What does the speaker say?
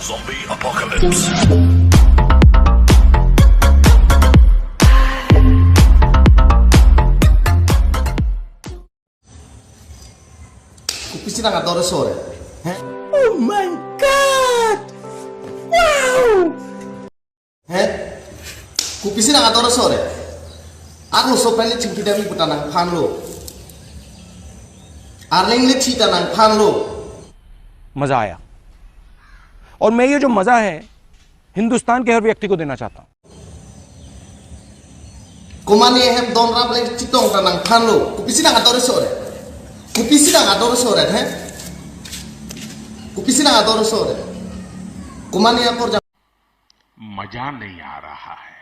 Zombie apocalypse. Pisi na ador sore. Oh my God! Wow! Kupisi na ador sore. Aku sopani cingkida mi putana panlo. Arling le cita nang panlo. मजा आया और मैं ये जो मजा है हिंदुस्तान के हर व्यक्ति को देना चाहता हूं. Kumani hem don rap le citong tanang panlo. Kupisi na ador sore. Kupisi na ador sore, Kupisi na ador sore. Kumani akor मजा नहीं आ रहा है.